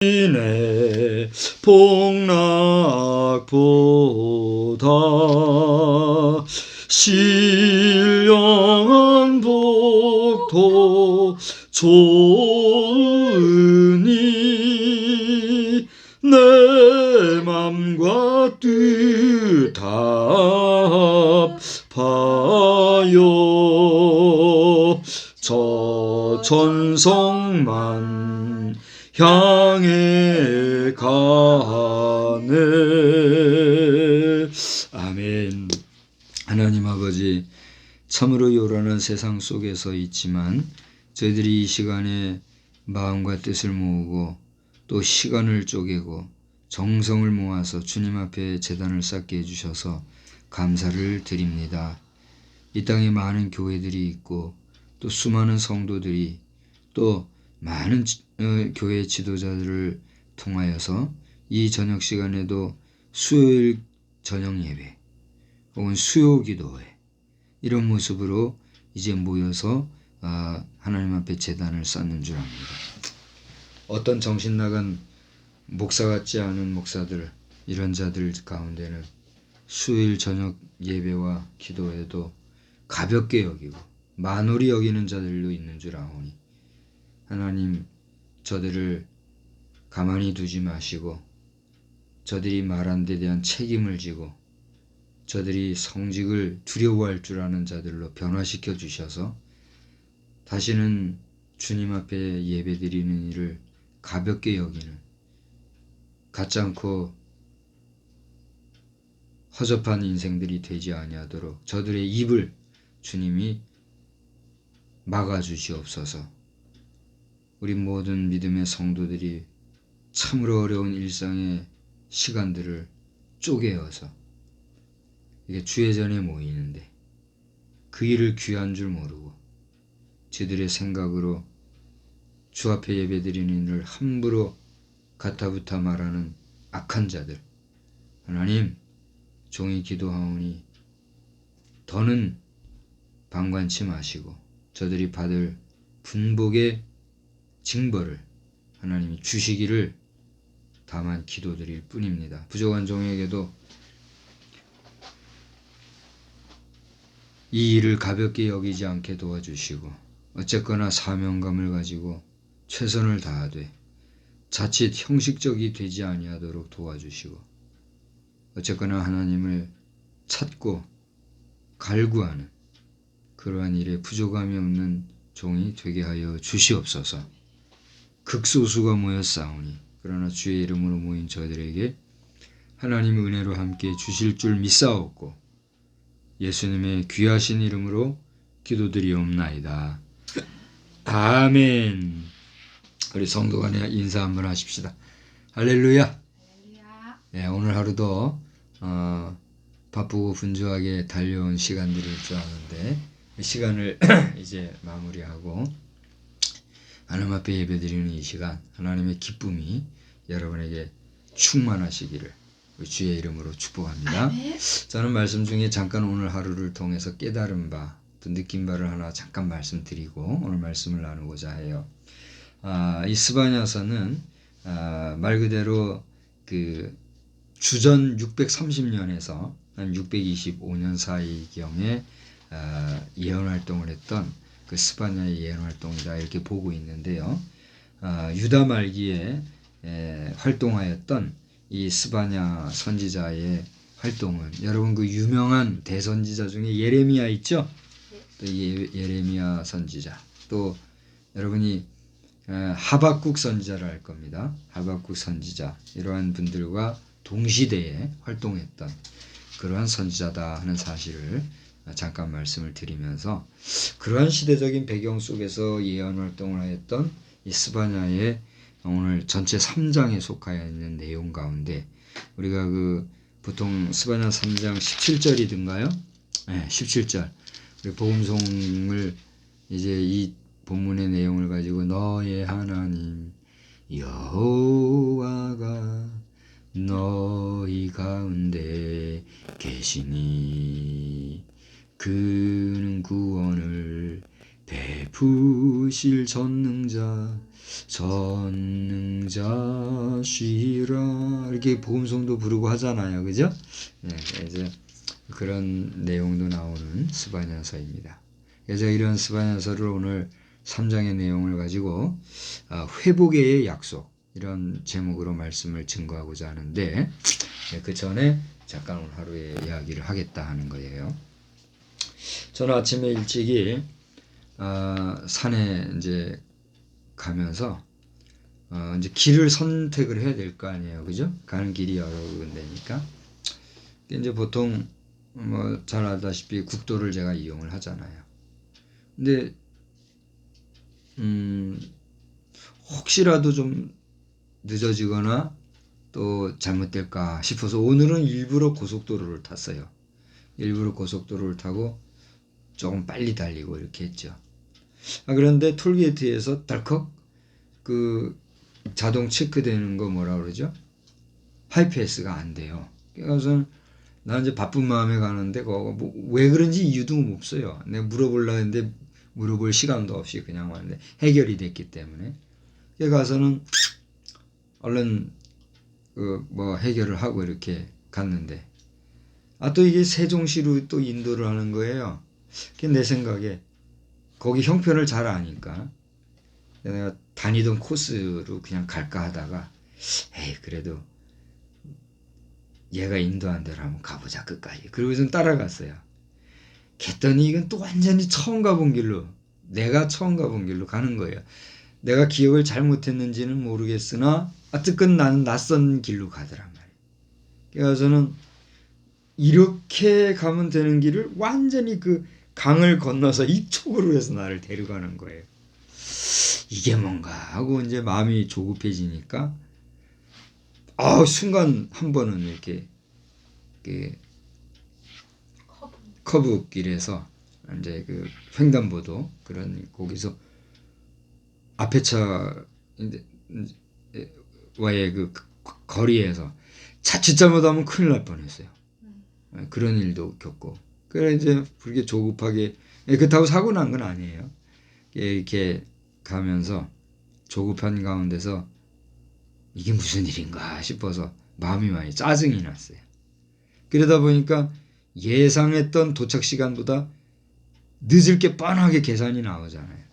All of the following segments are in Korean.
내 복락보다 신령한 복도 좋으니 내 맘과 뜻 합하여 저 천성만 향해 가네. 아멘. 하나님 아버지, 참으로 요란한 세상 속에서 있지만 저희들이 이 시간에 마음과 뜻을 모으고 또 시간을 쪼개고 정성을 모아서 주님 앞에 제단을 쌓게 해주셔서 감사를 드립니다. 이 땅에 많은 교회들이 있고 또 수많은 성도들이 또 많은 교회 지도자들을 통하여서 이 저녁 시간에도 수요일 저녁 예배 혹은 수요 기도회 이런 모습으로 이제 모여서 하나님 앞에 제단을 쌓는 줄 압니다. 어떤 정신 나간 목사 같지 않은 목사들, 이런 자들 가운데는 수요일 저녁 예배와 기도회도 가볍게 여기고 만홀히 여기는 자들도 있는 줄 아오니 하나님, 저들을 가만히 두지 마시고 저들이 말한 데 대한 책임을 지고 저들이 성직을 두려워할 줄 아는 자들로 변화시켜 주셔서 다시는 주님 앞에 예배드리는 일을 가볍게 여기는, 갖지 않고 허접한 인생들이 되지 아니하도록 저들의 입을 주님이 막아주시옵소서. 우리 모든 믿음의 성도들이 참으로 어려운 일상의 시간들을 쪼개어서 이게 주의 전에 모이는데 그 일을 귀한 줄 모르고 저들의 생각으로 주 앞에 예배드리는 일을 함부로 가타부타 말하는 악한 자들, 하나님, 종이 기도하오니 더는 방관치 마시고 저들이 받을 분복의 징벌을 하나님이 주시기를 다만 기도드릴 뿐입니다. 부족한 종에게도 이 일을 가볍게 여기지 않게 도와주시고 어쨌거나 사명감을 가지고 최선을 다하되 자칫 형식적이 되지 아니하도록 도와주시고 어쨌거나 하나님을 찾고 갈구하는 그러한 일에 부족함이 없는 종이 되게 하여 주시옵소서. 극소수가 모였사오니 그러나 주의 이름으로 모인 저희들에게 하나님의 은혜로 함께 주실 줄 믿사옵고 예수님의 귀하신 이름으로 기도드리옵나이다. 아멘. 우리 성도 간에 인사 한번 하십시다. 할렐루야. 네, 오늘 하루도 바쁘고 분주하게 달려온 시간들일 줄 아는데 시간을 이제 마무리하고 하나님 앞에 예배드리는 이 시간 하나님의 기쁨이 여러분에게 충만하시기를 주의 이름으로 축복합니다. 저는 말씀 중에 잠깐 오늘 하루를 통해서 깨달은 바 또 느낀 바를 하나 잠깐 말씀드리고 오늘 말씀을 나누고자 해요. 이 스바냐서는 말 그대로 그 주전 630년에서 한 625년 사이경에 예언 활동을 했던 그 스바냐의 예언 활동이다 이렇게 보고 있는데요. 유다 말기에 활동하였던 이 스바냐 선지자의 활동은 여러분 그 유명한 대선지자 중에 예레미야 있죠? 또 예레미야 선지자 또 여러분이 하박국 선지자를 알 겁니다. 하박국 선지자 이러한 분들과 동시대에 활동했던 그러한 선지자다 하는 사실을 잠깐 말씀을 드리면서 그러한 시대적인 배경 속에서 예언 활동을 하였던 이 스바냐의 오늘 전체 3장에 속하여 있는 내용 가운데 우리가 그 보통 스바냐 3장 17절이든가요? 네, 17절. 우리 복음송을 이제 이 본문의 내용을 가지고 너의 하나님 여호와가 너희 가운데 계시니 그는 구원을 베푸실 전능자 전능자시라 이렇게 복음송도 부르고 하잖아요. 그죠? 네, 이제 그런 내용도 나오는 스바냐서입니다. 그래서 이런 스바냐서를 오늘 3장의 내용을 가지고 회복의 약속 이런 제목으로 말씀을 증거하고자 하는데 그 전에 잠깐 오늘 하루의 이야기를 하겠다 하는 거예요. 저는 아침에 일찍이 산에 이제 가면서 이제 길을 선택을 해야 될 거 아니에요, 그죠? 가는 길이 여러 군데니까. 이제 보통 뭐 잘 알다시피 국도를 제가 이용을 하잖아요. 근데 혹시라도 좀 늦어지거나 또 잘못될까 싶어서 오늘은 일부러 고속도로를 탔어요. 일부러 고속도로를 타고 조금 빨리 달리고 이렇게 했죠. 그런데 톨게이트에서 덜컥 그 자동 체크되는 거 뭐라 그러죠? 하이패스가 안 돼요. 그래서 나 이제 바쁜 마음에 가는데 왜 그런지 이유도 없어요. 내가 물어보려고 했는데 물어볼 시간도 없이 그냥 왔는데 해결이 됐기 때문에. 그래 가서는 얼른 뭐 해결을 하고 이렇게 갔는데 또 이게 세종시로 또 인도를 하는 거예요. 내 생각에 거기 형편을 잘 아니까 내가 다니던 코스로 그냥 갈까 하다가 에이 그래도 얘가 인도한 대로 한번 가보자 끝까지. 그러고서 따라갔어요. 했더니 이건 또 완전히 처음 가본 길로 내가 처음 가본 길로 가는 거예요. 내가 기억을 잘못했는지는 모르겠으나 어쨌든 나는 낯선 길로 가더란 말이에요. 그래서는 이렇게 가면 되는 길을 완전히 그 강을 건너서 이쪽으로 해서 나를 데려가는 거예요. 이게 뭔가 하고 이제 마음이 조급해지니까 순간 한 번은 이렇게 커브길에서 이제 그 횡단보도 그런 거기서 앞에 차와의 그 거리에서 자칫 잘못하면 큰일 날 뻔했어요. 그런 일도 겪고. 그래 이제 그렇게 조급하게 그렇다고 사고 난 건 아니에요. 이렇게 가면서 조급한 가운데서 이게 무슨 일인가 싶어서 마음이 많이 짜증이 났어요. 그러다 보니까 예상했던 도착 시간보다 늦을 게 뻔하게 계산이 나오잖아요.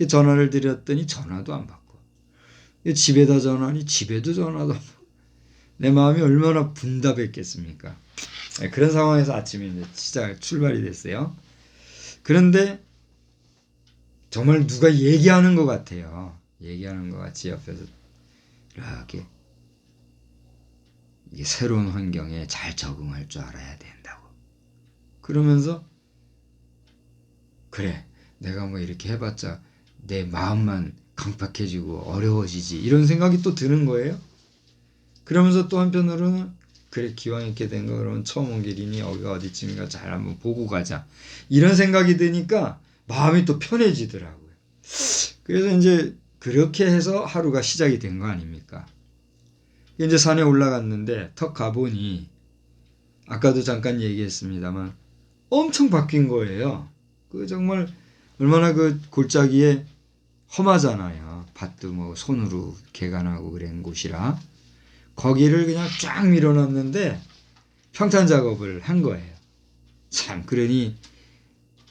전화를 드렸더니 전화도 안 받고 집에다 전화하니 집에도 전화도 안 받고 내 마음이 얼마나 분답했겠습니까. 그런 상황에서 아침에 이제 출발이 됐어요. 그런데 정말 누가 얘기하는 것 같아요. 얘기하는 것 같이 옆에서 이렇게 이게 새로운 환경에 잘 적응할 줄 알아야 된다고. 그러면서 그래 내가 뭐 이렇게 해봤자 내 마음만 강팍해지고 어려워지지 이런 생각이 또 드는 거예요. 그러면서 또 한편으로는 그래 기왕 이렇게 된 거 그러면 처음 온 길이니 여기가 어디쯤인가 잘 한번 보고 가자 이런 생각이 드니까 마음이 또 편해지더라고요. 그래서 이제 그렇게 해서 하루가 시작이 된 거 아닙니까. 이제 산에 올라갔는데 턱 가보니 아까도 잠깐 얘기했습니다만 엄청 바뀐 거예요. 그 정말 얼마나 그 골짜기에 험하잖아요. 밭도 뭐 손으로 개간하고 그런 곳이라 거기를 그냥 쫙 밀어놨는데 평탄 작업을 한 거예요. 참 그러니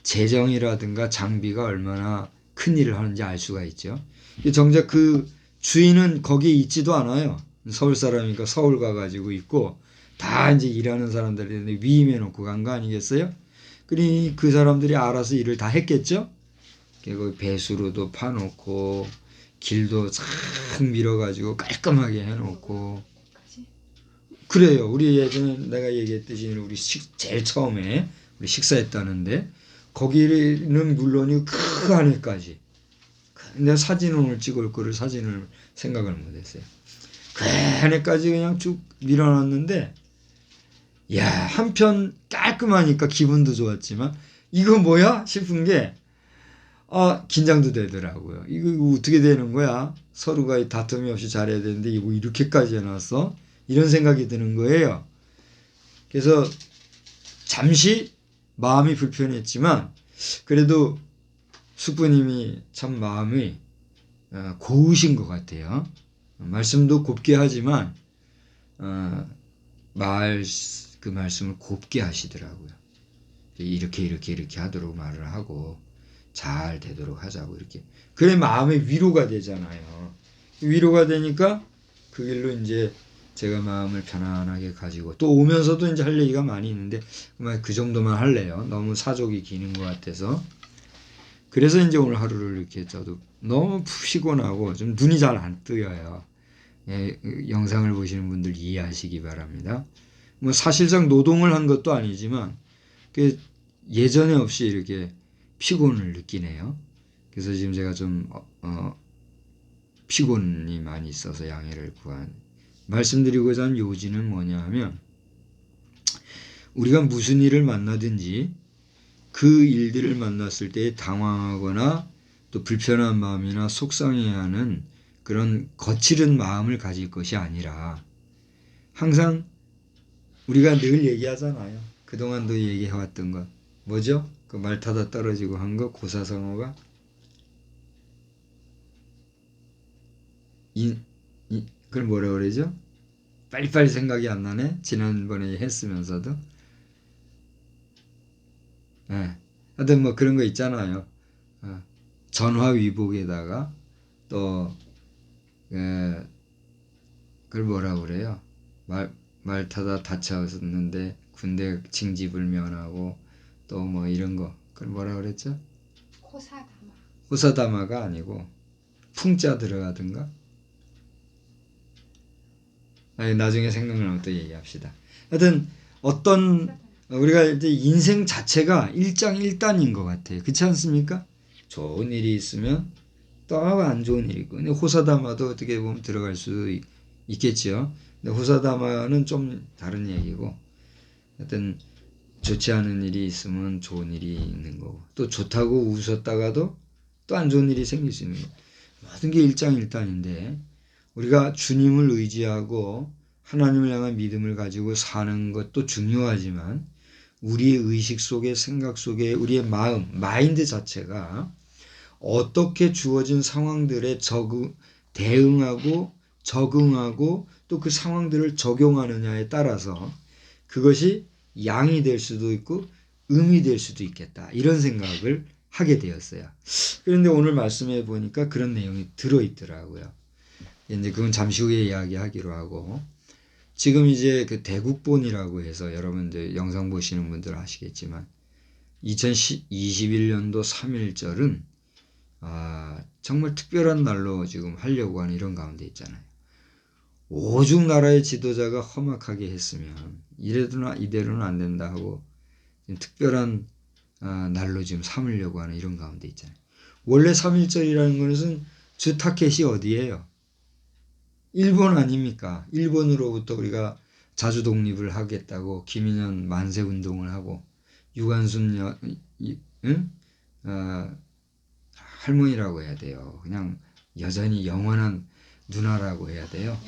재정이라든가 장비가 얼마나 큰 일을 하는지 알 수가 있죠. 정작 그 주인은 거기에 있지도 않아요. 서울 사람이니까 서울 가가지고 있고 다 이제 일하는 사람들이 위임해 놓고 간 거 아니겠어요? 그러니 그 사람들이 알아서 일을 다 했겠죠? 그리고 배수로도 파놓고 길도 쫙 밀어가지고 깔끔하게 해놓고 그래요. 우리 예전에 내가 얘기했듯이 우리 제일 처음에 우리 식사했다는데 거기는 물론이고 그 안에까지 내가 사진을 오늘 찍을 거를 사진을 생각을 못했어요. 그 안에까지 그냥 쭉 밀어놨는데 야 한편 깔끔하니까 기분도 좋았지만 이거 뭐야 싶은 게 긴장도 되더라고요. 이거 어떻게 되는 거야? 서로가 다툼이 없이 잘해야 되는데 이거 이렇게까지 해놨어? 이런 생각이 드는 거예요. 그래서 잠시 마음이 불편했지만 그래도 숙부님이 참 마음이 고우신 것 같아요. 말씀도 곱게 하지만 그 말씀을 곱게 하시더라고요. 이렇게 하도록 말을 하고 잘 되도록 하자고 이렇게. 그래 마음의 위로가 되잖아요. 위로가 되니까 그 길로 이제 제가 마음을 편안하게 가지고 또 오면서도 이제 할 얘기가 많이 있는데 그 정도만 할래요. 너무 사족이 기는 것 같아서. 그래서 이제 오늘 하루를 이렇게 저도 너무 피곤하고 좀 눈이 잘 안 뜨여요. 예, 영상을 보시는 분들 이해하시기 바랍니다. 뭐 사실상 노동을 한 것도 아니지만 예전에 없이 이렇게 피곤을 느끼네요. 그래서 지금 제가 좀 피곤이 많이 있어서 양해를 말씀드리고자 하는 요지는 뭐냐 하면 우리가 무슨 일을 만나든지 그 일들을 만났을 때 당황하거나 또 불편한 마음이나 속상해하는 그런 거칠은 마음을 가질 것이 아니라 항상 우리가 늘 얘기하잖아요. 그동안도 얘기해왔던 것. 뭐죠? 그 말 타다 떨어지고 한 거 고사성어가 그걸 뭐라 그러죠? 빨리빨리 생각이 안 나네. 지난번에 했으면서도. 네. 하여튼 뭐 그런 거 있잖아요. 전화위복에다가 또 그걸 뭐라 그래요? 말 타다 다쳤는데 군대 징집을 또 뭐 이런 거. 그걸 뭐라 그랬죠? 호사다마가 아니고 풍자 들어가든가. 나중에 생각나면 또 얘기합시다. 하여튼 우리가 이제 인생 자체가 일장일단인 것 같아요. 그렇지 않습니까? 좋은 일이 있으면 또 안 좋은 일이 있고. 근데 호사다마도 어떻게 보면 들어갈 수 있겠죠. 근데 호사다마는 좀 다른 얘기고. 하여튼 좋지 않은 일이 있으면 좋은 일이 있는 거고. 또 좋다고 웃었다가도 또 안 좋은 일이 생길 수 있는 거. 모든 게 일장일단인데 우리가 주님을 의지하고 하나님을 향한 믿음을 가지고 사는 것도 중요하지만 우리의 의식 속에 생각 속에 우리의 마인드 자체가 어떻게 주어진 상황들에 대응하고 적응하고 또 그 상황들을 적용하느냐에 따라서 그것이 양이 될 수도 있고 음이 될 수도 있겠다. 이런 생각을 하게 되었어요. 그런데 오늘 말씀해 보니까 그런 내용이 들어있더라고요. 이제 그건 잠시 후에 이야기하기로 하고 지금 이제 그 대국본이라고 해서 여러분들 영상 보시는 분들 아시겠지만 2021년도 3.1절은 정말 특별한 날로 지금 하려고 하는 이런 가운데 있잖아요. 오죽 나라의 지도자가 험악하게 했으면 이대로는 안 된다 하고 특별한 날로 지금 삼으려고 하는 이런 가운데 있잖아요. 원래 3.1절이라는 것은 주 타켓이 어디예요? 일본 아닙니까? 일본으로부터 우리가 자주 독립을 하겠다고 김인현 만세 운동을 하고 유관순 할머니라고 해야 돼요. 그냥 여전히 영원한 누나라고 해야 돼요.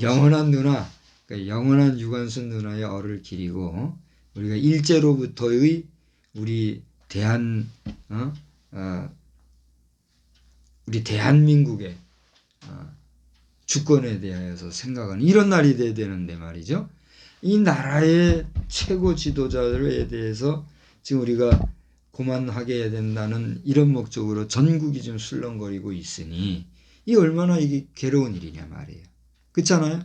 영원한 누나, 그러니까 영원한 유관순 누나의 얼을 기리고 우리가 일제로부터의 우리 대한민국의 주권에 대해서 생각하는 이런 날이 돼야 되는데 말이죠. 이 나라의 최고 지도자들에 대해서 지금 우리가 고만하게 해야 된다는 이런 목적으로 전국이 좀 술렁거리고 있으니 이 얼마나 이게 괴로운 일이냐 말이에요. 그렇잖아요?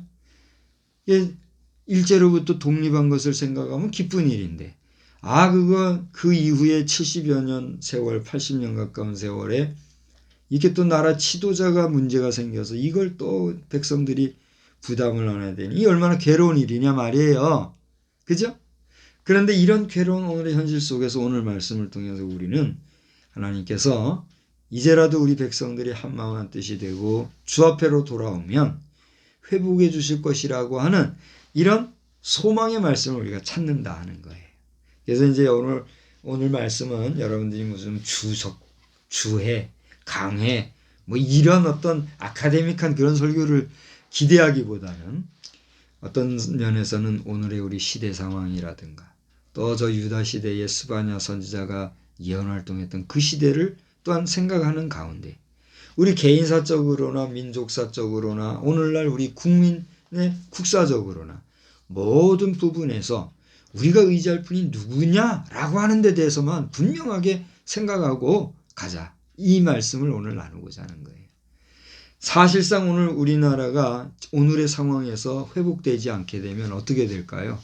일제로부터 독립한 것을 생각하면 기쁜 일인데 그 이후에 70여 년 세월, 80년 가까운 세월에 이게 또 나라 지도자가 문제가 생겨서 이걸 또 백성들이 부담을 안아야 되니 이 얼마나 괴로운 일이냐 말이에요. 그죠? 그런데 이런 괴로운 오늘의 현실 속에서 오늘 말씀을 통해서 우리는 하나님께서 이제라도 우리 백성들이 한마음 한뜻이 되고 주 앞에로 돌아오면 회복해 주실 것이라고 하는 이런 소망의 말씀을 우리가 찾는다 하는 거예요. 그래서 이제 오늘 말씀은 여러분들이 무슨 주해, 강해, 뭐 이런 어떤 아카데믹한 그런 설교를 기대하기보다는 어떤 면에서는 오늘의 우리 시대 상황이라든가 또 저 유다 시대의 스바냐 선지자가 예언 활동했던 그 시대를 또한 생각하는 가운데 우리 개인사적으로나 민족사적으로나 오늘날 우리 국민의 국사적으로나 모든 부분에서 우리가 의지할 분이 누구냐라고 하는 데 대해서만 분명하게 생각하고 가자. 이 말씀을 오늘 나누고자 하는 거예요. 사실상 오늘 우리나라가 오늘의 상황에서 회복되지 않게 되면 어떻게 될까요?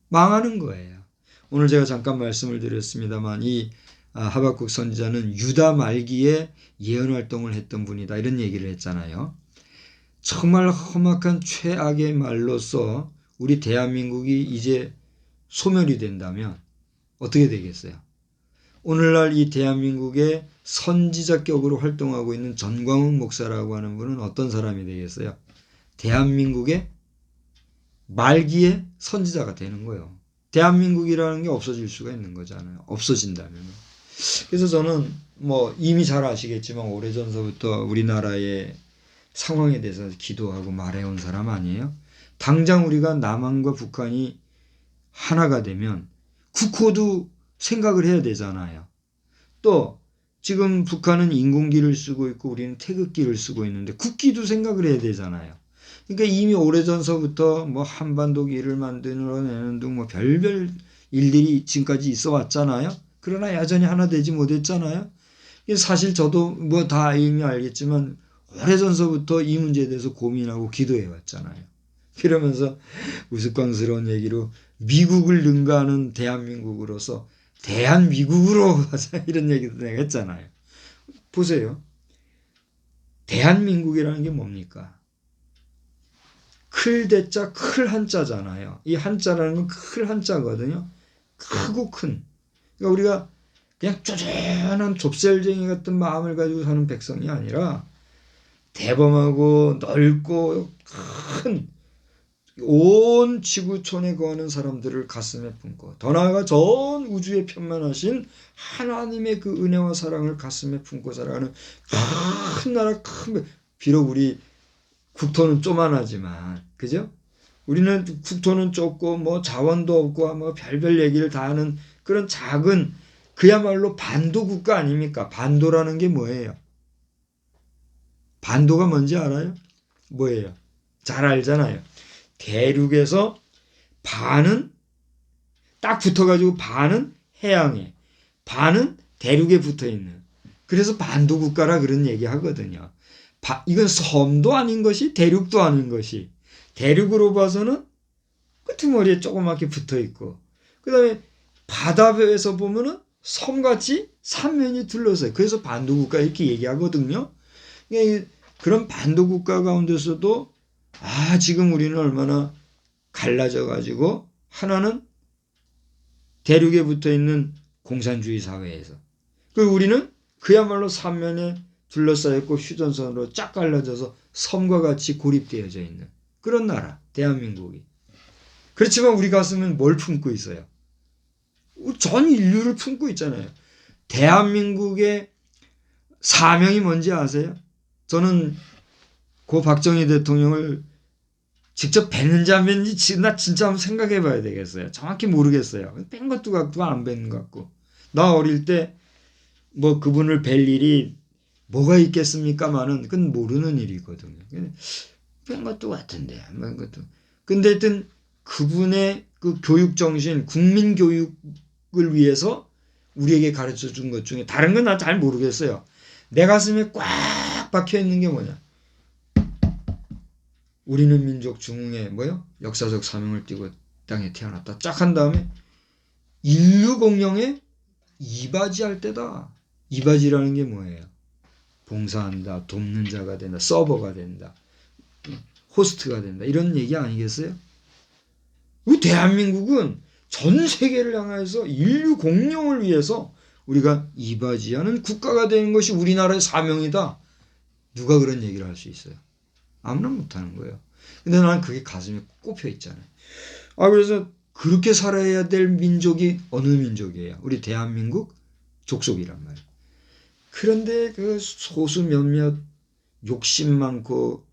망하는 거예요. 오늘 제가 잠깐 말씀을 드렸습니다만 이 하박국 선지자는 유다 말기에 예언 활동을 했던 분이다 이런 얘기를 했잖아요. 정말 험악한 최악의 말로서 우리 대한민국이 이제 소멸이 된다면 어떻게 되겠어요? 오늘날 이 대한민국의 선지자격으로 활동하고 있는 전광훈 목사라고 하는 분은 어떤 사람이 되겠어요? 대한민국의 말기의 선지자가 되는 거예요. 대한민국이라는 게 없어질 수가 있는 거잖아요. 없어진다면. 그래서 저는 이미 잘 아시겠지만 오래전서부터 우리나라의 상황에 대해서 기도하고 말해온 사람 아니에요? 당장 우리가 남한과 북한이 하나가 되면 국호도 생각을 해야 되잖아요. 또 지금 북한은 인공기를 쓰고 있고 우리는 태극기를 쓰고 있는데 국기도 생각을 해야 되잖아요. 그러니까 이미 오래전서부터 한반도기를 만들어내는 등 별별 일들이 지금까지 있어 왔잖아요. 그러나 여전히 하나 되지 못했잖아요. 사실 저도 다 이미 알겠지만 오래전서부터 이 문제에 대해서 고민하고 기도해 왔잖아요. 그러면서 우스꽝스러운 얘기로 미국을 능가하는 대한민국으로서 대한미국으로 가자 이런 얘기도 내가 했잖아요. 보세요. 대한민국이라는 게 뭡니까? 클 대자 클 한자잖아요. 이 한자라는 건 클 한자거든요. 크고 큰. 그러니까 우리가 그냥 쪼잔한 좁쌀쟁이 같은 마음을 가지고 사는 백성이 아니라 대범하고 넓고 큰 온 지구촌에 거하는 사람들을 가슴에 품고 더 나아가 전 우주에 편만하신 하나님의 그 은혜와 사랑을 가슴에 품고 살아가는 큰 나라 비록 우리 국토는 쪼만하지만 그죠? 우리는 국토는 좁고 자원도 없고 별별 얘기를 다 하는 그런 작은 그야말로 반도 국가 아닙니까? 반도라는 게 뭐예요? 반도가 뭔지 알아요? 뭐예요? 잘 알잖아요. 대륙에서 반은 딱 붙어가지고 반은 해양에 반은 대륙에 붙어있는 그래서 반도 국가라 그런 얘기 하거든요. 이건 섬도 아닌 것이 대륙도 아닌 것이 대륙으로 봐서는 끄트머리에 조그맣게 붙어있고 그 다음에 바다에서 보면은 섬같이 삼면이 둘러서요. 그래서 반도 국가 이렇게 얘기하거든요. 그런 반도 국가 가운데서도 지금 우리는 얼마나 갈라져 가지고 하나는 대륙에 붙어있는 공산주의 사회에서 그리고 우리는 그야말로 삼면에 둘러싸였고 휴전선으로 쫙 갈라져서 섬과 같이 고립되어져 있는 그런 나라 대한민국이. 그렇지만 우리 가슴은 뭘 품고 있어요? 전 인류를 품고 있잖아요. 대한민국의 사명이 뭔지 아세요? 저는 고 박정희 대통령을 직접 뵀는지 안 뵀는지 나 진짜 한번 생각해 봐야 되겠어요. 정확히 모르겠어요. 뺀 것도 같고 안 뺀 것 같고. 나 어릴 때 그분을 뵐 일이 뭐가 있겠습니까마는 그건 모르는 일이거든요. 뺀 것도 같은데 안 뺀 것도. 근데 하여튼 그분의 그 교육 정신, 국민 교육을 위해서 우리에게 가르쳐 준 것 중에 다른 건 나 잘 모르겠어요. 내 가슴에 꽉 박혀 있는 게 뭐냐? 우리는 민족 중흥의 역사적 사명을 띠고 땅에 태어났다. 쫙 한 다음에 인류 공영에 이바지할 때다. 이바지라는 게 뭐예요? 봉사한다, 돕는 자가 된다, 서버가 된다, 호스트가 된다. 이런 얘기 아니겠어요? 우리 대한민국은 전 세계를 향해서 인류 공영을 위해서 우리가 이바지하는 국가가 되는 것이 우리나라의 사명이다. 누가 그런 얘기를 할 수 있어요? 아무나 못하는 거예요. 근데 나는 그게 가슴에 꼽혀 있잖아요. 그래서 그렇게 살아야 될 민족이 어느 민족이에요? 우리 대한민국 족속이란 말이에요. 그런데 그 소수 몇몇 욕심 많고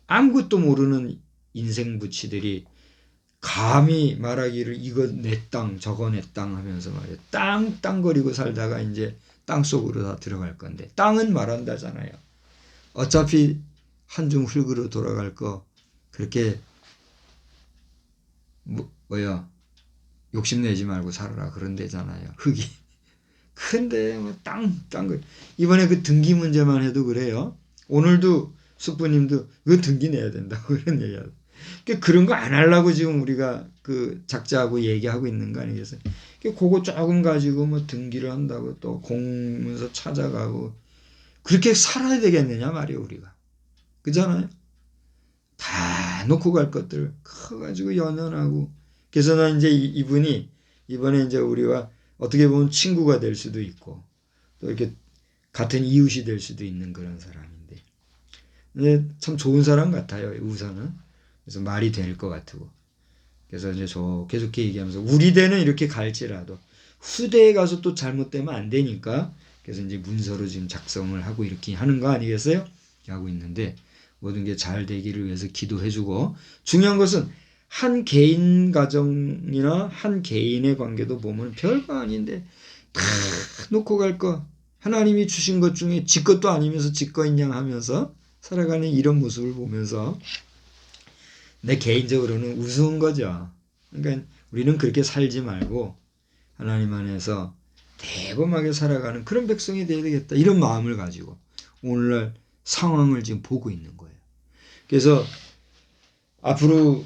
아무것도 모르는 인생 부치들이 감히 말하기를 이거 내 땅 저거 내 땅 하면서 말이에요. 땅거리고 살다가 이제 땅 속으로 다 들어갈 건데 땅은 말한다잖아요. 어차피 한중 흙으로 돌아갈 거 그렇게 욕심내지 말고 살아라 그런 데잖아요. 흙이. 근데 뭐 땅 이번에 그 등기 문제만 해도 그래요. 오늘도 숙부님도 그 등기 내야 된다고 그런 얘기하고. 그런 거 안 하려고 지금 우리가 그 작자하고 얘기하고 있는 거 아니겠어요? 그거 조금 가지고 뭐 등기를 한다고 또 공문서 찾아가고 그렇게 살아야 되겠느냐 말이에요, 우리가. 그잖아요? 다 놓고 갈 것들을 커가지고 연연하고. 그래서 나 이제 이분이 이번에 이제 우리와 어떻게 보면 친구가 될 수도 있고 또 이렇게 같은 이웃이 될 수도 있는 그런 사람인데. 근데 참 좋은 사람 같아요, 우선은. 그래서 말이 될 것 같고. 그래서 이제 저 계속 얘기하면서 우리 대는 이렇게 갈지라도 후대에 가서 또 잘못되면 안 되니까 그래서 이제 문서로 지금 작성을 하고 이렇게 하는 거 아니겠어요? 하고 있는데 모든 게 잘 되기를 위해서 기도해주고 중요한 것은 한 개인 가정이나 한 개인의 관계도 보면 별거 아닌데 다 놓고 갈 거 하나님이 주신 것 중에 지 것도 아니면서 지 거인 양 하면서 살아가는 이런 모습을 보면서 내 개인적으로는 우스운 거죠. 그러니까 우리는 그렇게 살지 말고 하나님 안에서 대범하게 살아가는 그런 백성이 되어야 되겠다. 이런 마음을 가지고 오늘날 상황을 지금 보고 있는 거예요. 그래서 앞으로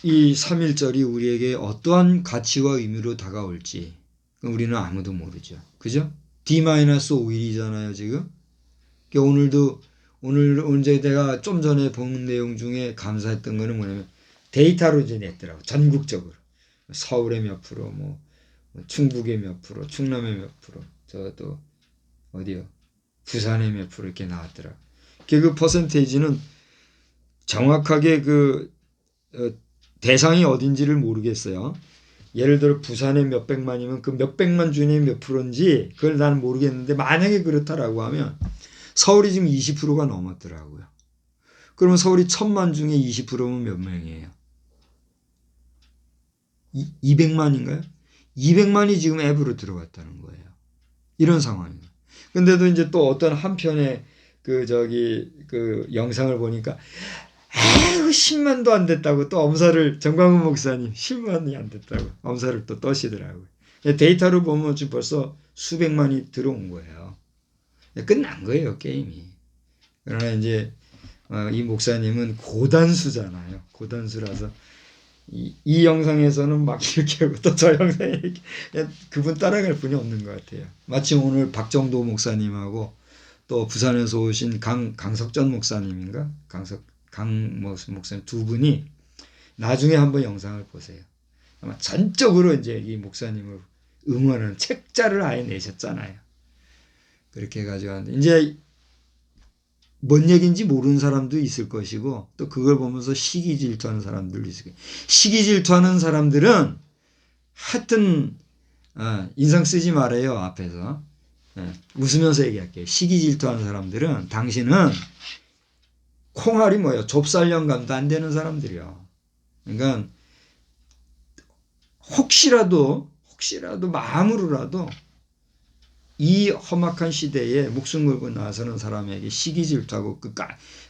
이 3.1절이 우리에게 어떠한 가치와 의미로 다가올지 우리는 아무도 모르죠. 그죠? D-5일이잖아요, 지금. 그러니까 오늘 이제 내가 좀 전에 본 내용 중에 감사했던 거는 뭐냐면 데이터로 이제 냈더라고. 전국적으로. 서울의 몇 프로, 뭐 충북의 몇 프로, 충남의 몇 프로, 저도 어디요? 부산의 몇 프로 이렇게 나왔더라고. 그 퍼센테이지는 정확하게 대상이 어딘지를 모르겠어요. 예를 들어 부산에 몇백만이면 그 몇백만 중에 몇 프로인지 그걸 나는 모르겠는데 만약에 그렇다라고 하면 서울이 지금 20%가 넘었더라고요. 그러면 서울이 1000만 중에 20%면 몇 명이에요? 200만인가요? 200만이 지금 앱으로 들어갔다는 거예요. 이런 상황이에요. 근데도 이제 또 어떤 한편의 그 영상을 보니까 아이고 10만도 안 됐다고 또 엄살을 정광훈 목사님 10만이 안 됐다고 엄살을 또 떠시더라고요. 데이터로 보면 지금 벌써 수백만이 들어온 거예요. 끝난 거예요, 게임이. 그러나 이제 이 목사님은 고단수잖아요. 고단수라서 이 영상에서는 막 이렇게 하고 또 저 영상에 이렇게 그분 따라갈 분이 없는 것 같아요. 마침 오늘 박정도 목사님하고 또 부산에서 오신 강석전 목사님인가? 강 목사님 두 분이 나중에 한번 영상을 보세요. 아마 전적으로 이제 이 목사님을 응원하는 책자를 아예 내셨잖아요. 그렇게 해가지고 하는데 이제 뭔 얘기인지 모르는 사람도 있을 것이고 또 그걸 보면서 시기 질투하는 사람들도 있을 거예요. 시기 질투하는 사람들은 하여튼 인상 쓰지 말아요 앞에서. 웃으면서 얘기할게요. 시기 질투하는 사람들은 당신은 콩알이 뭐예요? 좁쌀 영감도 안 되는 사람들이요. 그러니까 혹시라도 마음으로라도 이 험악한 시대에 목숨 걸고 나서는 사람에게 시기 질투하고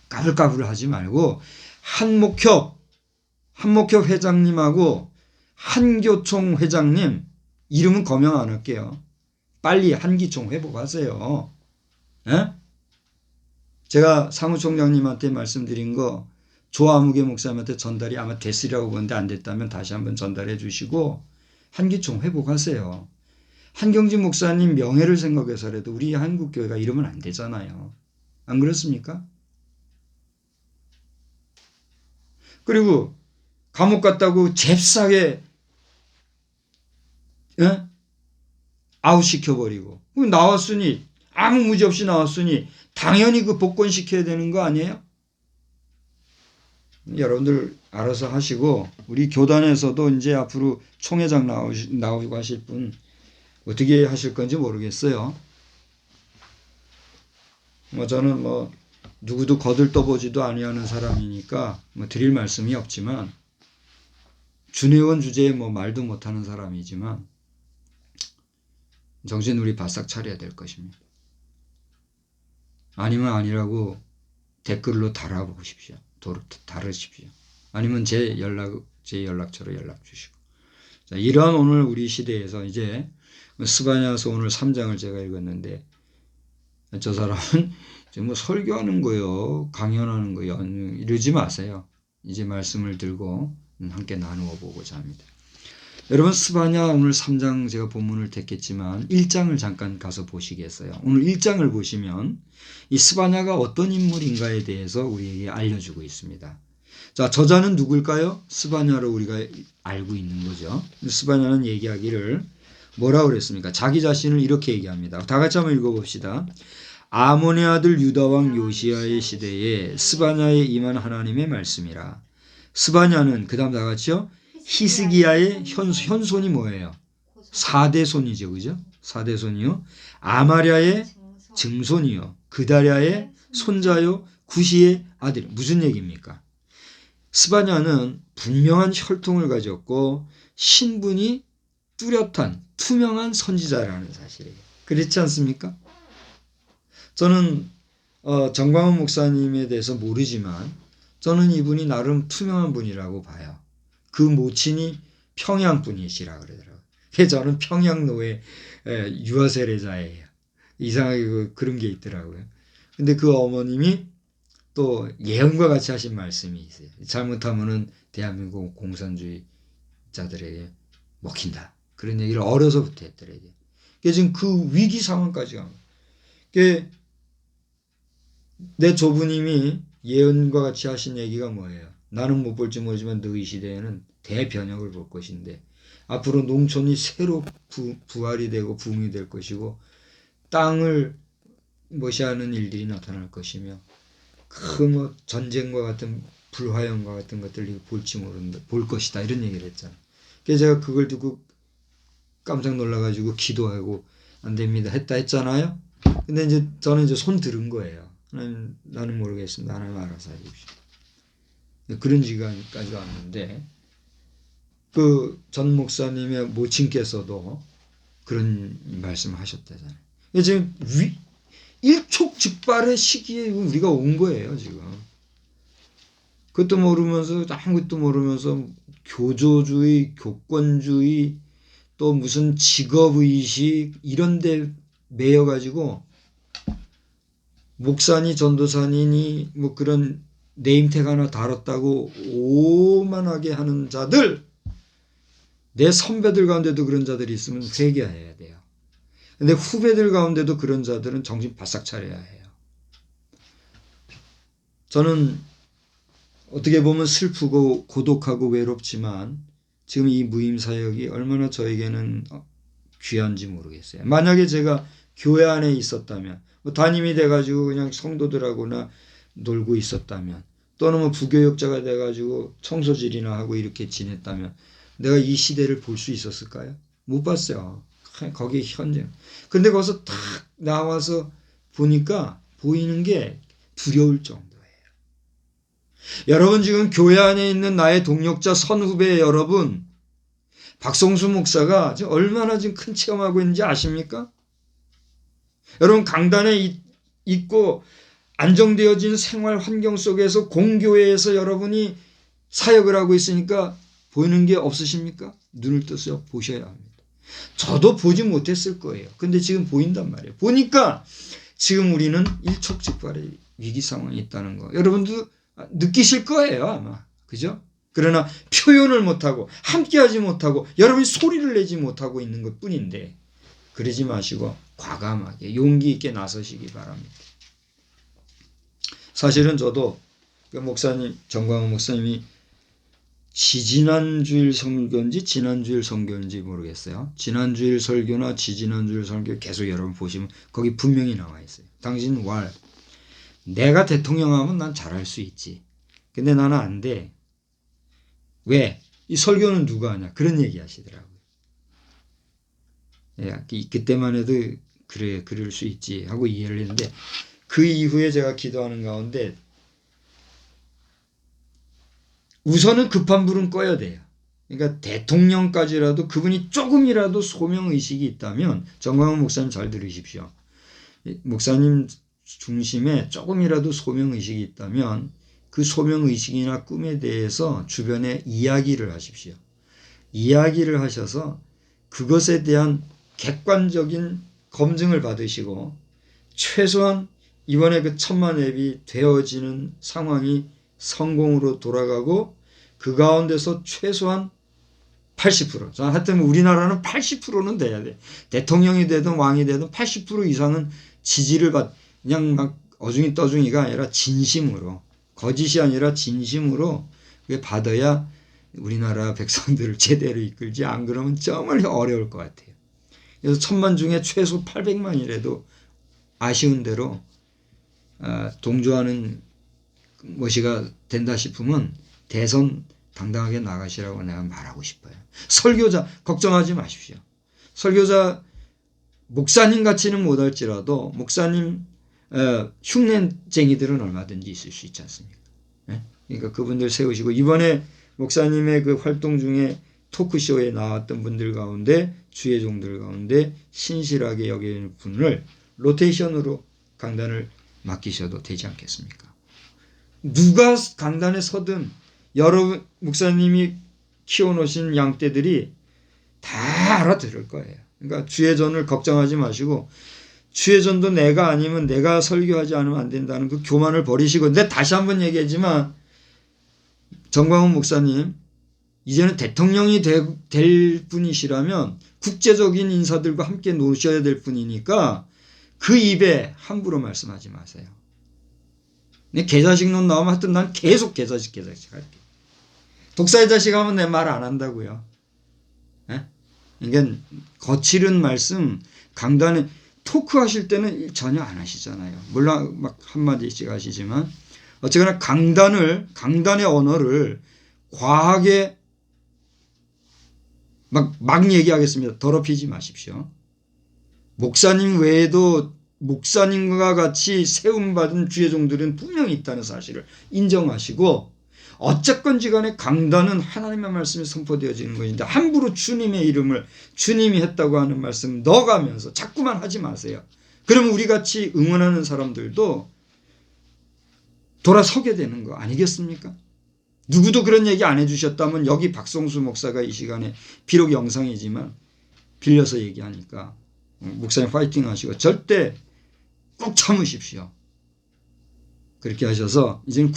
까불까불 하지 말고 한목협 회장님하고 한교총 회장님 이름은 거명 안 할게요. 빨리 한기총 회복하세요. 에? 제가 사무총장님한테 말씀드린 거 조아무개 목사님한테 전달이 아마 됐으리라고 보는데 안 됐다면 다시 한번 전달해 주시고 한기총 회복하세요. 한경진 목사님 명예를 생각해서라도 우리 한국교회가 이러면 안 되잖아요. 안 그렇습니까? 그리고 감옥 갔다고 잽싸게 아웃시켜버리고 나왔으니 아무 무지 없이 나왔으니 당연히 그 복권시켜야 되는 거 아니에요? 여러분들 알아서 하시고 우리 교단에서도 이제 앞으로 총회장 나오고 하실 분 어떻게 하실 건지 모르겠어요. 저는 누구도 거들떠보지도 아니하는 사람이니까 드릴 말씀이 없지만 준회원 주제에 말도 못하는 사람이지만 정신 우리 바싹 차려야 될 것입니다. 아니면 아니라고 댓글로 달아보십시오. 다르십시오. 아니면 제 연락처로 연락 주시고. 자, 이러한 오늘 우리 시대에서 이제 스바냐서 오늘 3장을 제가 읽었는데 저 사람은 뭐 설교하는 거요, 강연하는 거요 이러지 마세요. 이제 말씀을 들고 함께 나누어 보고자 합니다. 여러분 스바냐 오늘 3장 제가 본문을 택했지만 1장을 잠깐 가서 보시겠어요. 오늘 1장을 보시면 이 스바냐가 어떤 인물인가에 대해서 우리에게 알려주고 있습니다. 자, 저자는 누굴까요? 스바냐로 우리가 알고 있는 거죠. 스바냐는 얘기하기를 뭐라고 그랬습니까? 자기 자신을 이렇게 얘기합니다. 다 같이 한번 읽어봅시다. 아몬의 아들 유다왕 요시야의 시대에 스바냐에 임한 하나님의 말씀이라. 스바냐는 그 다음 다 같이요. 히스기야의 현손이 뭐예요? 4대 손이죠. 그죠? 4대 손이요. 아마랴의 증손이요. 그다랴의 손자요. 구시의 아들. 무슨 얘기입니까? 스바냐는 분명한 혈통을 가졌고 신분이 뚜렷한 투명한 선지자라는 사실이에요. 그렇지 않습니까? 저는 정광훈 목사님에 대해서 모르지만 저는 이분이 나름 투명한 분이라고 봐요. 그 모친이 평양 분이시라 그러더라고요. 그래서 저는 평양노회 유아 세례자예요. 이상하게 그런 게 있더라고요. 근데 그 어머님이 또 예언과 같이 하신 말씀이 있어요. 잘못하면은 대한민국 공산주의자들에게 먹힌다. 그런 얘기를 어려서부터 했더래요. 그래서 지금 그 위기 상황까지 갑니다. 내 조부님이 예언과 같이 하신 얘기가 뭐예요? 나는 못 볼지 모르지만 너희 시대에는 대변혁을 볼 것인데 앞으로 농촌이 새로 부활이 되고 부흥이 될 것이고 땅을 못이하는 일들이 나타날 것이며 그 전쟁과 같은 불화형과 같은 것들을 볼지 모른다, 볼 것이다 이런 얘기를 했잖아요. 그래서 제가 그걸 듣고 깜짝 놀라가지고 기도하고 안 됩니다 했다 했잖아요. 근데 이제 저는 이제 손 들은 거예요. 나는 모르겠습니다. 하나님 알아서 해주십시오. 그런 시간까지 왔는데 그 전 목사님의 모친께서도 그런 말씀을 하셨다잖아요. 지금 일촉즉발의 시기에 우리가 온 거예요. 지금 그것도 모르면서 아무것도 모르면서 교조주의, 교권주의 또 무슨 직업의식 이런 데 매여가지고 목사니 전도사니니 뭐 그런 네임택 하나 달았다고 오만하게 하는 자들, 내 선배들 가운데도 그런 자들이 있으면 회개해야 돼요. 근데 후배들 가운데도 그런 자들은 정신 바싹 차려야 해요. 저는 어떻게 보면 슬프고 고독하고 외롭지만 지금 이 무임 사역이 얼마나 저에게는 귀한지 모르겠어요. 만약에 제가 교회 안에 있었다면 뭐 담임이 돼가지고 그냥 성도들하고나 놀고 있었다면 또는 뭐 부교역자가 돼가지고 청소질이나 하고 이렇게 지냈다면 내가 이 시대를 볼 수 있었을까요? 못 봤어요. 거기 현재. 근데 거기서 탁 나와서 보니까 보이는 게 두려울 정도예요. 여러분 지금 교회 안에 있는 나의 동역자 선후배 여러분, 박성수 목사가 지금 얼마나 지금 큰 체험하고 있는지 아십니까? 여러분 강단에 있고 안정되어진 생활 환경 속에서 공교회에서 여러분이 사역을 하고 있으니까 보이는 게 없으십니까? 눈을 떠서 보셔야 합니다. 저도 보지 못했을 거예요. 근데 지금 보인단 말이에요. 보니까 지금 우리는 일촉즉발의 위기 상황이 있다는 거 여러분도 느끼실 거예요 아마. 그죠? 그러나 표현을 못하고 함께하지 못하고 여러분이 소리를 내지 못하고 있는 것뿐인데 그러지 마시고 과감하게 용기 있게 나서시기 바랍니다. 사실은 저도 그 목사님 정광훈 목사님이 지지난주일 설교인지 지난주일 설교인지 모르겠어요. 지난주일 설교나 지지난주일 설교 계속 여러분 보시면 거기 분명히 나와 있어요. 당신 내가 대통령 하면 난 잘할 수 있지. 근데 나는 안 돼. 왜? 이 설교는 누가 하냐. 그런 얘기 하시더라고요. 그때만 해도 그래 그럴 수 있지 하고 이해를 했는데 그 이후에 제가 기도하는 가운데 우선은 급한 불은 꺼야 돼요. 그러니까 대통령까지라도 그분이 조금이라도 소명의식이 있다면, 정광훈 목사님 잘 들으십시오. 목사님 중심에 조금이라도 소명의식이 있다면 그 소명의식이나 꿈에 대해서 주변에 이야기를 하십시오. 이야기를 하셔서 그것에 대한 객관적인 검증을 받으시고, 최소한 이번에 그 1000만 앱이 되어지는 상황이 성공으로 돌아가고 그 가운데서 최소한 80%. 자, 하여튼 우리나라는 80%는 돼야 돼. 대통령이 되든 왕이 되든 80% 이상은 지지를 그냥 막 어중이 떠중이가 아니라 진심으로, 거짓이 아니라 진심으로 받아야 우리나라 백성들을 제대로 이끌지, 안 그러면 정말 어려울 것 같아요. 그래서 1000만 중에 최소 800만이라도 아쉬운 대로 동조하는 것이가 된다 싶으면 대선 당당하게 나가시라고 내가 말하고 싶어요. 설교자 걱정하지 마십시오. 설교자 목사님 같이는 못할지라도 목사님 흉내쟁이들은 얼마든지 있을 수 있지 않습니까? 그러니까 그분들 세우시고, 이번에 목사님의 그 활동 중에 토크쇼에 나왔던 분들 가운데, 주의 종들 가운데 신실하게 여기는 분을 로테이션으로 강단을 맡기셔도 되지 않겠습니까? 누가 강단에 서든 여러 목사님이 키워놓으신 양떼들이 다 알아들을 거예요. 그러니까 주의 전을 걱정하지 마시고, 주의 전도 내가 아니면, 내가 설교하지 않으면 안 된다는 그 교만을 버리시고, 근데 다시 한번 얘기하지만 정광훈 목사님 이제는 대통령이 될 분이시라면 국제적인 인사들과 함께 노셔야 될 분이니까 그 입에 함부로 말씀하지 마세요. 내 개자식론 나오면 하여튼 난 계속 개자식 할게. 독사의 자식 하면 내 말 안 한다고요. 그러니까 거칠은 말씀, 강단에 토크 하실 때는 전혀 안 하시잖아요. 물론 막 한마디씩 하시지만 어쨌거나 강단의 언어를 과하게 막 얘기하겠습니다. 더럽히지 마십시오. 목사님 외에도 목사님과 같이 세움받은 주의 종들은 분명히 있다는 사실을 인정하시고, 어쨌건지 간에 강단은 하나님의 말씀이 선포되어지는 것인데 함부로 주님의 이름을, 주님이 했다고 하는 말씀 넣어가면서 자꾸만 하지 마세요. 그러면 우리같이 응원하는 사람들도 돌아서게 되는 거 아니겠습니까? 누구도 그런 얘기 안 해주셨다면 여기 박성수 목사가 이 시간에 비록 영상이지만 빌려서 얘기하니까 목사님 파이팅 하시고 절대 꼭 참으십시오. 그렇게 하셔서 이제는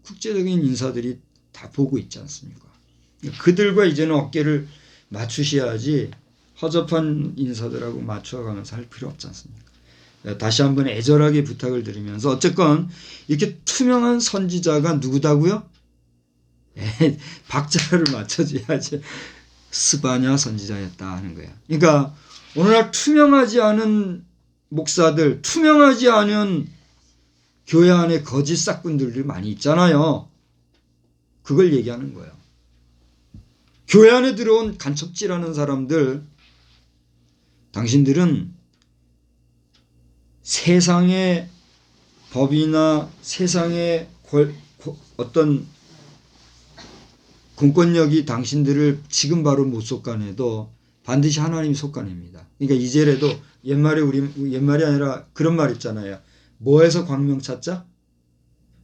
국제적인 인사들이 다 보고 있지 않습니까? 그들과 이제는 어깨를 맞추셔야지 허접한 인사들하고 맞춰가면서 할 필요 없지 않습니까? 다시 한번 애절하게 부탁을 드리면서, 어쨌건 이렇게 투명한 선지자가 누구다고요? 박자를 맞춰줘야지. 스바냐 선지자였다 하는 거야. 그러니까 오늘날 투명하지 않은 목사들, 투명하지 않은 교회 안에 거짓 싹군들이 많이 있잖아요. 그걸 얘기하는 거예요. 교회 안에 들어온 간첩질하는 사람들, 당신들은 세상의 법이나 세상의 어떤 공권력이 당신들을 지금 바로 못 솎아내도 반드시 하나님이 솎아냅니다. 그러니까 이제라도 옛말이 아니라 그런 말 있잖아요. 뭐에서 광명 찾자?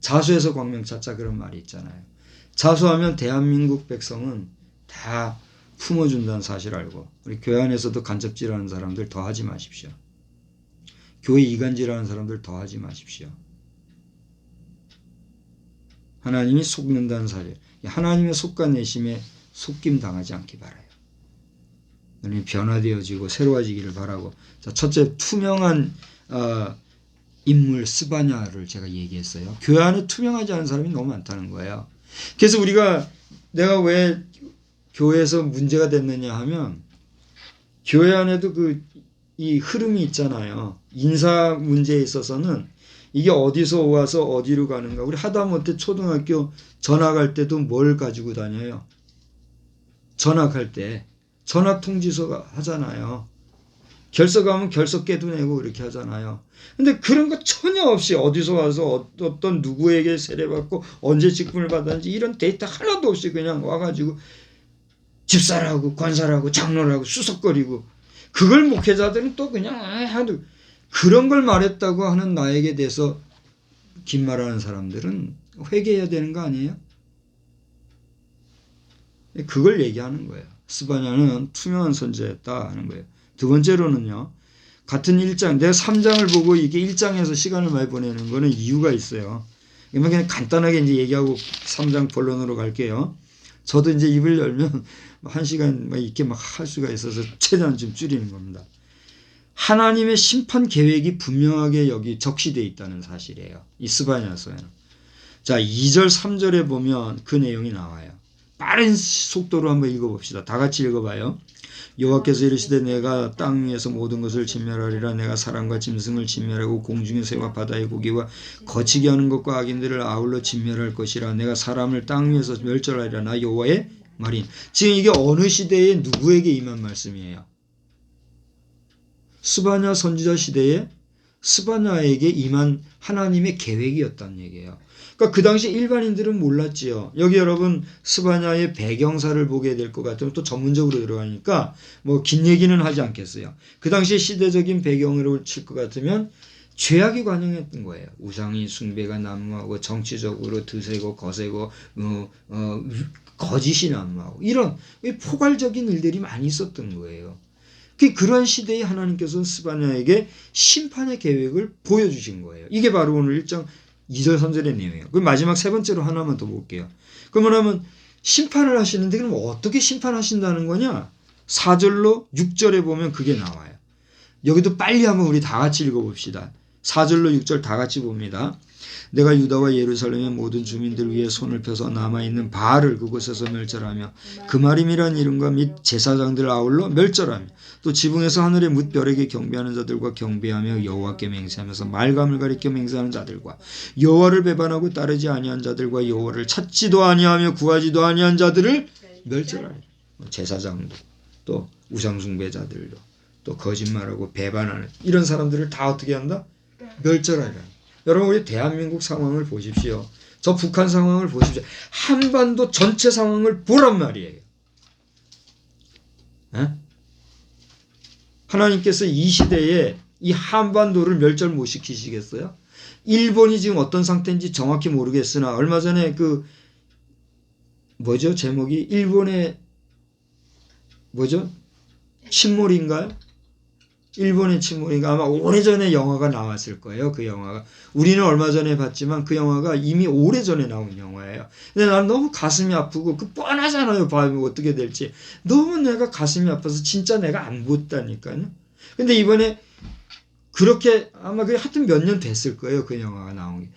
자수해서 광명 찾자, 그런 말이 있잖아요. 자수하면 대한민국 백성은 다 품어준다는 사실 알고, 우리 교회 안에서도 간첩질하는 사람들 더 하지 마십시오. 교회 이간질하는 사람들 더 하지 마십시오. 하나님이 속는다는 사실, 하나님의 속간내심에 속김 당하지 않기 바라요. 우리 변화되어지고 새로워지기를 바라고. 자, 첫째, 투명한 인물 스바냐를 제가 얘기했어요. 교회 안에 투명하지 않은 사람이 너무 많다는 거예요. 그래서 내가 왜 교회에서 문제가 됐느냐 하면, 교회 안에도 이 흐름이 있잖아요. 인사 문제에 있어서는 이게 어디서 와서 어디로 가는가. 우리 하다못해 초등학교 전학할 때도 뭘 가지고 다녀요? 전학할 때 전학 통지서 하잖아요. 결석하면 결석계도 내고 그렇게 하잖아요. 근데 그런 거 전혀 없이 어디서 와서 어떤 누구에게 세례받고 언제 직분을 받았는지 이런 데이터 하나도 없이 그냥 와가지고 집사라고 권사라고 장로라고 수석거리고, 그걸 목회자들은 또 그냥 하도 그런 걸 말했다고 하는 나에게 대해서 긴 말하는 사람들은 회개해야 되는 거 아니에요? 그걸 얘기하는 거예요. 스바냐는 투명한 선지자였다 하는 거예요. 두 번째로는요, 같은 1장, 내가 3장을 보고 이게 1장에서 시간을 많이 보내는 거는 이유가 있어요. 그냥 간단하게 이제 얘기하고 3장 본론으로 갈게요. 저도 이제 입을 열면 1시간 막 이렇게 막 할 수가 있어서 최대한 좀 줄이는 겁니다. 하나님의 심판 계획이 분명하게 여기 적시되어 있다는 사실이에요. 이 스바냐서에는. 자, 2절, 3절에 보면 그 내용이 나와요. 빠른 속도로 한번 읽어봅시다. 다 같이 읽어봐요. 여호와께서 이르시되 내가 땅 위에서 모든 것을 진멸하리라. 내가 사람과 짐승을 진멸하고 공중의 새와 바다의 고기와 거치게 하는 것과 악인들을 아울러 진멸할 것이라. 내가 사람을 땅 위에서 멸절하리라. 나 여호와의 말인. 지금 이게 어느 시대에 누구에게 임한 말씀이에요? 스바냐 선지자 시대에 스바냐에게 임한 하나님의 계획이었다는 얘기예요. 그러니까 그 당시 일반인들은 몰랐지요. 여기 여러분 스바냐의 배경사를 보게 될 것 같으면 또 전문적으로 들어가니까 뭐 긴 얘기는 하지 않겠어요. 그 당시 시대적인 배경으로 칠 것 같으면 죄악이 관영했던 거예요. 우상이 숭배가 난무하고 정치적으로 드세고 거세고 거짓이 난무하고 이런 포괄적인 일들이 많이 있었던 거예요. 그런 시대에 하나님께서는 스바냐에게 심판의 계획을 보여주신 거예요. 이게 바로 오늘 1장 2절 3절의 내용이에요. 그럼 마지막 세 번째로 하나만 더 볼게요. 그러면 심판을 하시는데 그럼 어떻게 심판하신다는 거냐? 4절로 6절에 보면 그게 나와요. 여기도 빨리 한번 우리 다 같이 읽어봅시다. 4절로 6절 다 같이 봅니다. 내가 유다와 예루살렘의 모든 주민들 위에 손을 펴서 남아있는 바알을 그곳에서 멸절하며 그마림이란 이름과 및 제사장들을 아울러 멸절하며 또 지붕에서 하늘의 뭇별에게 경배하는 자들과 경배하며 여호와께 맹세하면서 말감을 가리켜 맹세하는 자들과 여호와를 배반하고 따르지 아니한 자들과 여호와를 찾지도 아니하며 구하지도 아니한 자들을 멸절하리. 제사장도 또 우상숭배자들도 또 거짓말하고 배반하는 이런 사람들을 다 어떻게 한다? 멸절하리라. 여러분 우리 대한민국 상황을 보십시오. 저 북한 상황을 보십시오. 한반도 전체 상황을 보란 말이에요. 에? 하나님께서 이 시대에 이 한반도를 멸절 못 시키시겠어요? 일본이 지금 어떤 상태인지 정확히 모르겠으나 얼마 전에 그 뭐죠? 제목이 일본의 뭐죠? 침몰인가요? 일본의 침몰인가 아마 오래전에 영화가 나왔을 거예요. 그 영화가 우리는 얼마 전에 봤지만 그 영화가 이미 오래전에 나온 영화예요. 근데 난 너무 가슴이 아프고 그 뻔하잖아요. 봐면 어떻게 될지. 너무 내가 가슴이 아파서 진짜 내가 안 봤다니까요. 근데 이번에 그렇게 아마 그 하여튼 몇 년 됐을 거예요. 그 영화가 나온 게.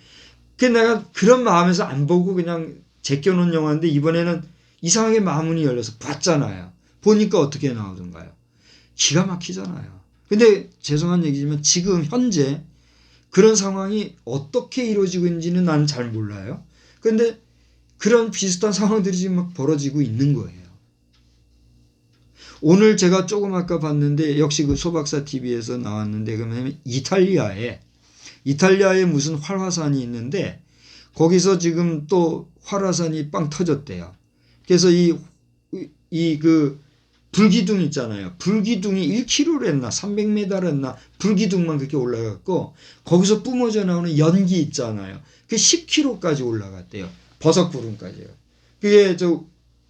그 내가 그런 마음에서 안 보고 그냥 제껴놓은 영화인데 이번에는 이상하게 마문이 열려서 봤잖아요. 보니까 어떻게 나오던가요? 기가 막히잖아요. 근데 죄송한 얘기지만 지금 현재 그런 상황이 어떻게 이루어지고 있는지는 나는 잘 몰라요. 그런데 그런 비슷한 상황들이 지금 막 벌어지고 있는 거예요. 오늘 제가 조금 아까 봤는데 역시 그 소박사 TV에서 나왔는데 그러면 이탈리아에 무슨 활화산이 있는데 거기서 지금 또 활화산이 빵 터졌대요. 그래서 그 불기둥 있잖아요. 불기둥이 1km랬나 300m랬나 불기둥만 그렇게 올라갔고 거기서 뿜어져 나오는 연기 있잖아요. 그게 10km까지 올라갔대요. 버섯구름까지요. 그게 저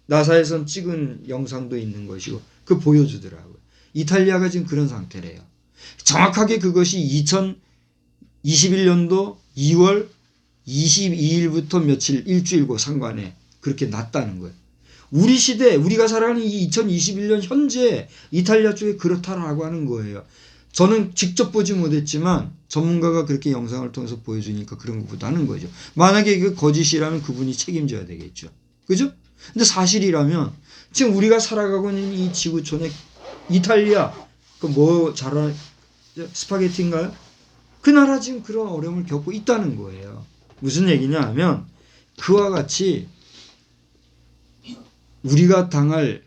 나사에선 찍은 영상도 있는 것이고 그 보여주더라고요. 이탈리아가 지금 그런 상태래요. 정확하게 그것이 2021년도 2월 22일부터 며칠 일주일고 상관에 그렇게 났다는 거예요. 우리 시대 우리가 살아가는 이 2021년 현재 이탈리아 쪽에 그렇다라고 하는 거예요. 저는 직접 보지 못했지만 전문가가 그렇게 영상을 통해서 보여주니까 그런 것보다 하는 거죠. 만약에 그 거짓이라면 그분이 책임져야 되겠죠. 그죠? 근데 사실이라면 지금 우리가 살아가고 있는 이 지구촌에 이탈리아 그 뭐 잘하는 스파게티인가요? 그 나라 지금 그런 어려움을 겪고 있다는 거예요. 무슨 얘기냐 하면 그와 같이 우리가 당할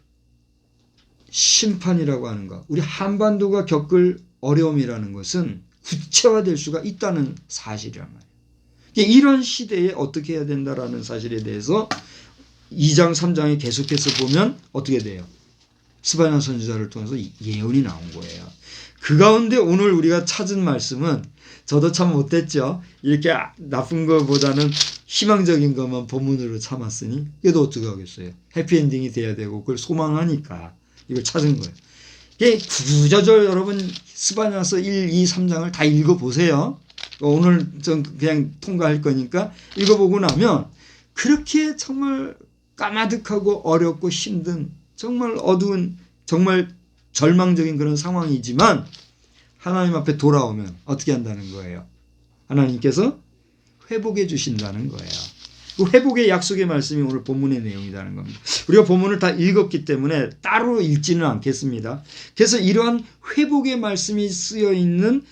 심판이라고 하는 것, 우리 한반도가 겪을 어려움이라는 것은 구체화될 수가 있다는 사실이란 말이에요. 이런 시대에 어떻게 해야 된다라는 사실에 대해서 2장 3장에 계속해서 보면 어떻게 돼요? 스바냐 선지자를 통해서 예언이 나온 거예요. 그 가운데 오늘 우리가 찾은 말씀은 저도 참 못했죠. 이렇게 나쁜 것보다는 희망적인 것만 본문으로 참았으니 이것도 어떻게 하겠어요. 해피엔딩이 돼야 되고 그걸 소망하니까 이걸 찾은 거예요. 구구절절 여러분 스바냐서 1, 2, 3장을 다 읽어보세요. 오늘 좀 그냥 통과할 거니까 읽어보고 나면 그렇게 정말 까마득하고 어렵고 힘든 정말 어두운 정말 절망적인 그런 상황이지만 하나님 앞에 돌아오면 어떻게 한다는 거예요? 하나님께서 회복해 주신다는 거예요. 그 회복의 약속의 말씀이 오늘 본문의 내용이라는 겁니다. 우리가 본문을 다 읽었기 때문에 따로 읽지는 않겠습니다. 그래서 이러한 회복의 말씀이 쓰여 있는